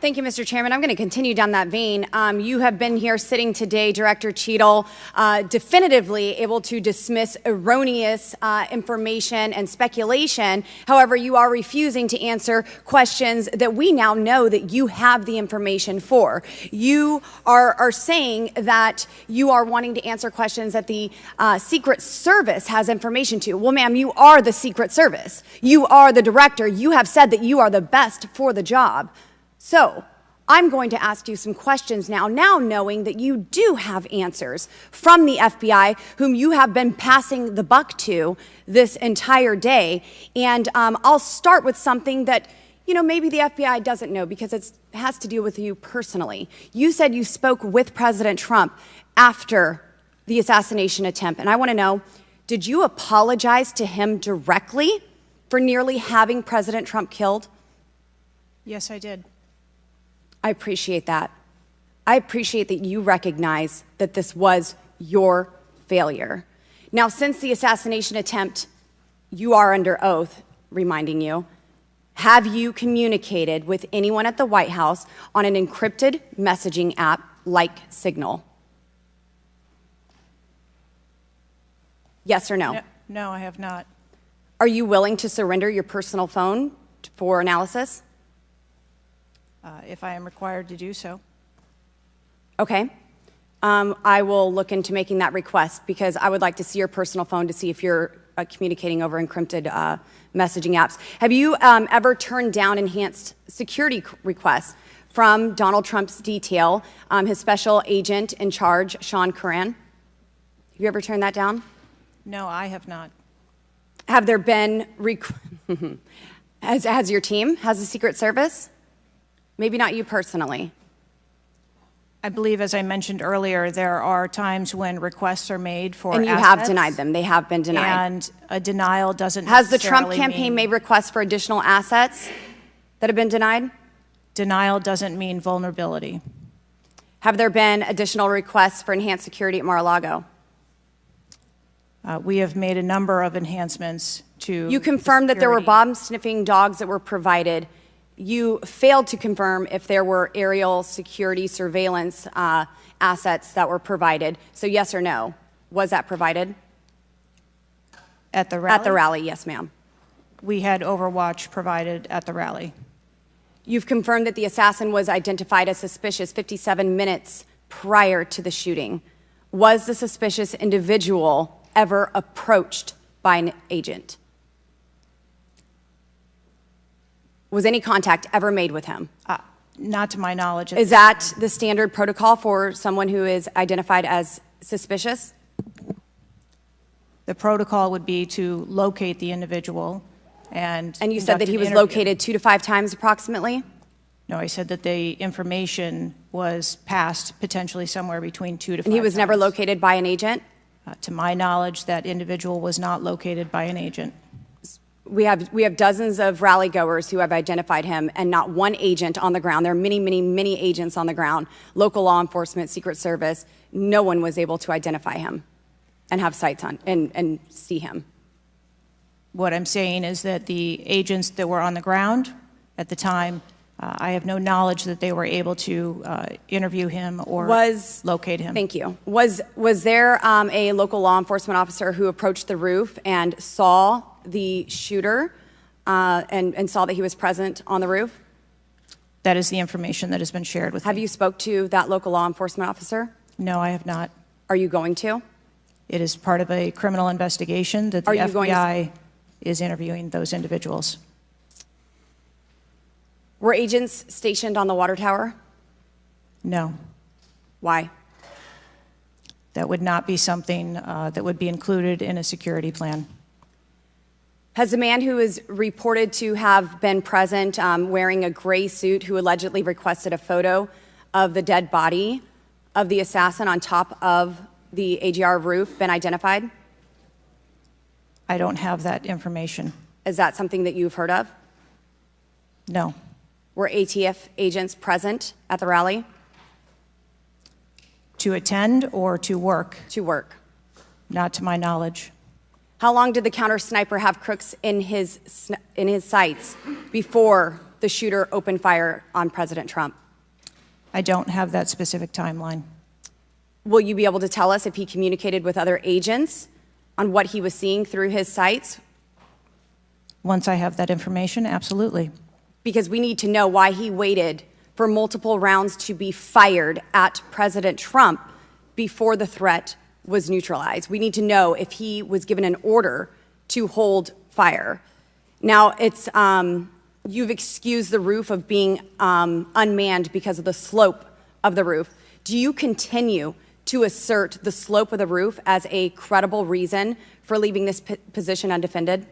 Thank you, Mr. Chairman. I'm going to continue down that vein. You have been here sitting today, Director Cheadle, definitively able to dismiss erroneous information and speculation. However, you are refusing to answer questions that we now know that you have the information for. You are saying that you are wanting to answer questions that the Secret Service has information to. Well, ma'am, you are the Secret Service. You are the director. You have said that you are the best for the job. So I'm going to ask you some questions now knowing that you do have answers from the FBI, whom you have been passing the buck to this entire day. And I'll start with something that, you know, maybe the FBI doesn't know because it has to do with you personally. You said you spoke with President Trump after the assassination attempt. And I want to know, did you apologize to him directly for nearly having President Trump killed? Yes, I did. I appreciate that. I appreciate that you recognize that this was your failure. Now, since the assassination attempt, you are under oath, reminding you, have you communicated with anyone at the White House on an encrypted messaging app like Signal? Yes or no? No, I have not. Are you willing to surrender your personal phone for analysis? If I am required to do so. Okay. I will look into making that request because I would like to see your personal phone to see if you're communicating over encrypted messaging apps. Have you ever turned down enhanced security requests from Donald Trump's detail, his special agent in charge, Sean Curran? Have you ever turned that down? No, I have not. Have there been, has your team, has the Secret Service? Maybe not you personally. I believe, as I mentioned earlier, there are times when requests are made for and you assets, have denied them. They have been denied. And a denial doesn't Has the Trump campaign mean, made requests for additional assets that have been denied? Denial doesn't mean vulnerability. Have there been additional requests for enhanced security at Mar-a-Lago? We have made a number of enhancements to. You confirmed that there were bomb-sniffing dogs that were provided. You failed to confirm if there were aerial security surveillance assets that were provided. So yes or no, was that provided? At the rally? At the rally, yes, ma'am. We had Overwatch provided at the rally. You've confirmed that the assassin was identified as suspicious 57 minutes prior to the shooting. Was the suspicious individual ever approached by an agent? Was any contact ever made with him? Not to my knowledge. Is that the standard protocol for someone who is identified as suspicious? The protocol would be to locate the individual and you said that he was located 2 to 5 times approximately? No, I said that the information was passed potentially somewhere between 2 to 5 times. And he was never located by an agent? To my knowledge, that individual was not located by an agent. We have dozens of rally goers who have identified him and not one agent on the ground. There are many, many, many agents on the ground, local law enforcement, Secret Service. No one was able to identify him and have sights on and see him. What I'm saying is that the agents that were on the ground at the time, I have no knowledge that they were able to interview him or locate him. Thank you. Was there a local law enforcement officer who approached the roof and saw the shooter and saw that he was present on the roof? That is the information that has been shared with me. Have you spoke to that local law enforcement officer? No, I have not. Are you going to? It is part of a criminal investigation that the FBI is interviewing those individuals. Were agents stationed on the water tower? No. Why? That would not be something that would be included in a security plan. Has the man who is reported to have been present wearing a gray suit who allegedly requested a photo of the dead body of the assassin on top of the AGR roof been identified? I don't have that information. Is that something that you've heard of? No. Were ATF agents present at the rally? To attend or to work? To work. Not to my knowledge. How long did the counter sniper have crooks in his sights before the shooter opened fire on President Trump? I don't have that specific timeline. Will you be able to tell us if he communicated with other agents on what he was seeing through his sights? Once I have that information, absolutely. Because we need to know why he waited for multiple rounds to be fired at President Trump before the threat was neutralized. We need to know if he was given an order to hold fire. Now, you've excused the roof of being unmanned because of the slope of the roof. Do you continue to assert the slope of the roof as a credible reason for leaving this position undefended?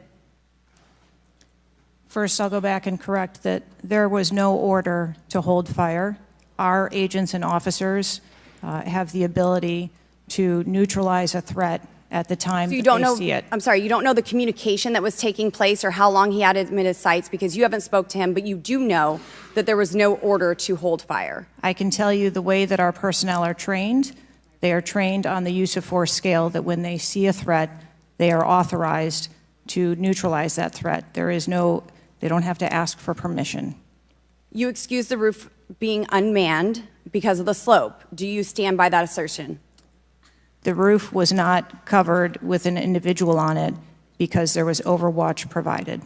First, I'll go back and correct that there was no order to hold fire. Our agents and officers have the ability to neutralize a threat at the time so that they see it. I'm sorry, you don't know the communication that was taking place or how long he had him in his sights because you haven't spoke to him, but you do know that there was no order to hold fire. I can tell you the way that our personnel are trained. They are trained on the use of force scale that when they see a threat, they are authorized to neutralize that threat. They don't have to ask for permission. You excuse the roof being unmanned because of the slope. Do you stand by that assertion? The roof was not covered with an individual on it because there was overwatch provided.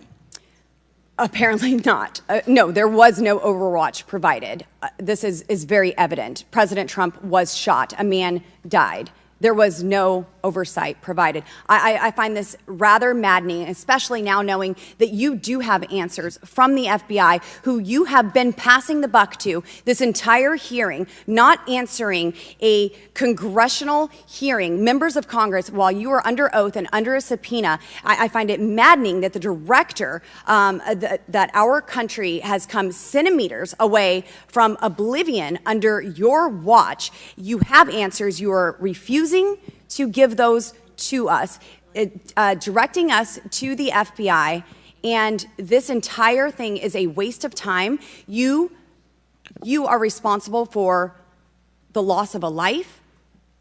Apparently not. No, there was no overwatch provided. This is very evident. President Trump was shot. A man died. There was no oversight provided. I find this rather maddening, especially now knowing that you do have answers from the FBI, who you have been passing the buck to this entire hearing, not answering a congressional hearing, members of Congress, while you are under oath and under a subpoena. I find it maddening that the director, that our country has come centimeters away from oblivion under your watch. You have answers. You are refusing to give those to us, directing us to the FBI, and this entire thing is a waste of time. You are responsible for the loss of a life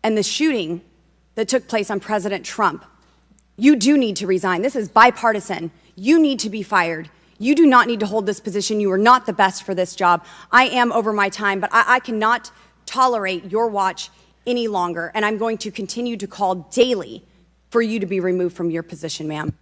and the shooting that took place on President Trump. You do need to resign. This is bipartisan. You need to be fired. You do not need to hold this position. You are not the best for this job. I am over my time, but I cannot tolerate your watch any longer, and I'm going to continue to call daily for you to be removed from your position, ma'am.